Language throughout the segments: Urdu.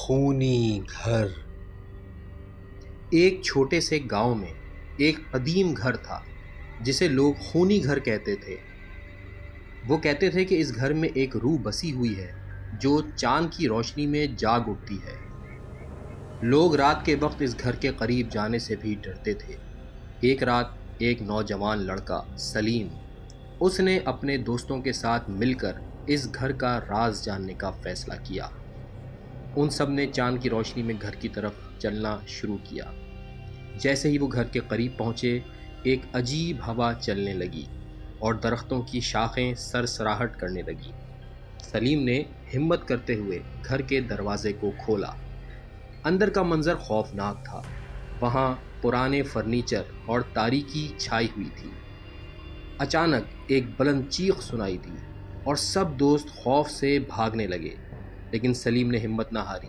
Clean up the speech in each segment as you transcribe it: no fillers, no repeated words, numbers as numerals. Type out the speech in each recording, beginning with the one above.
خونی گھر۔ ایک چھوٹے سے گاؤں میں ایک قدیم گھر تھا جسے لوگ خونی گھر کہتے تھے۔ وہ کہتے تھے کہ اس گھر میں ایک روح بسی ہوئی ہے جو چاند کی روشنی میں جاگ اٹھتی ہے۔ لوگ رات کے وقت اس گھر کے قریب جانے سے بھی ڈرتے تھے۔ ایک رات ایک نوجوان لڑکا سلیم، اس نے اپنے دوستوں کے ساتھ مل کر اس گھر کا راز جاننے کا فیصلہ کیا۔ ان سب نے چاند کی روشنی میں گھر کی طرف چلنا شروع کیا۔ جیسے ہی وہ گھر کے قریب پہنچے، ایک عجیب ہوا چلنے لگی اور درختوں کی شاخیں سرسراہٹ کرنے لگی۔ سلیم نے ہمت کرتے ہوئے گھر کے دروازے کو کھولا۔ اندر کا منظر خوفناک تھا۔ وہاں پرانے فرنیچر اور تاریکی چھائی ہوئی تھی۔ اچانک ایک بلند چیخ سنائی دی اور سب دوست خوف سے بھاگنے لگے، لیکن سلیم نے ہمت نہ ہاری۔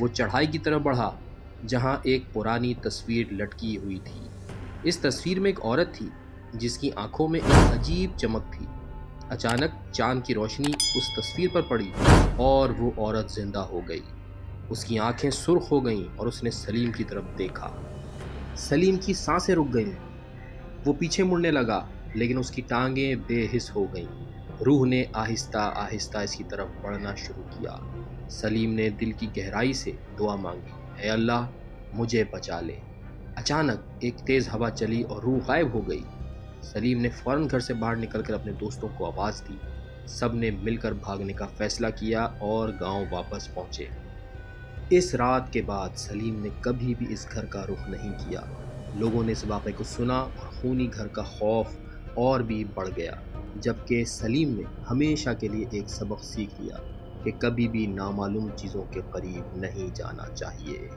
وہ چڑھائی کی طرف بڑھا جہاں ایک پرانی تصویر لٹکی ہوئی تھی۔ اس تصویر میں ایک عورت تھی جس کی آنکھوں میں ایک عجیب چمک تھی۔ اچانک چاند کی روشنی اس تصویر پر پڑی اور وہ عورت زندہ ہو گئی۔ اس کی آنکھیں سرخ ہو گئیں اور اس نے سلیم کی طرف دیکھا۔ سلیم کی سانسیں رک گئیں۔ وہ پیچھے مڑنے لگا لیکن اس کی ٹانگیں بے حس ہو گئیں۔ روح نے آہستہ آہستہ اس کی طرف بڑھنا شروع کیا۔ سلیم نے دل کی گہرائی سے دعا مانگی، اے اللہ مجھے بچا لے۔ اچانک ایک تیز ہوا چلی اور روح غائب ہو گئی۔ سلیم نے فوراً گھر سے باہر نکل کر اپنے دوستوں کو آواز دی۔ سب نے مل کر بھاگنے کا فیصلہ کیا اور گاؤں واپس پہنچے۔ اس رات کے بعد سلیم نے کبھی بھی اس گھر کا رخ نہیں کیا۔ لوگوں نے اس واقعے کو سنا اور خونی گھر کا خوف اور بھی بڑھ گیا، جبکہ سلیم نے ہمیشہ کے لیے ایک سبق سیکھ لیا کہ کبھی بھی نامعلوم چیزوں کے قریب نہیں جانا چاہیے۔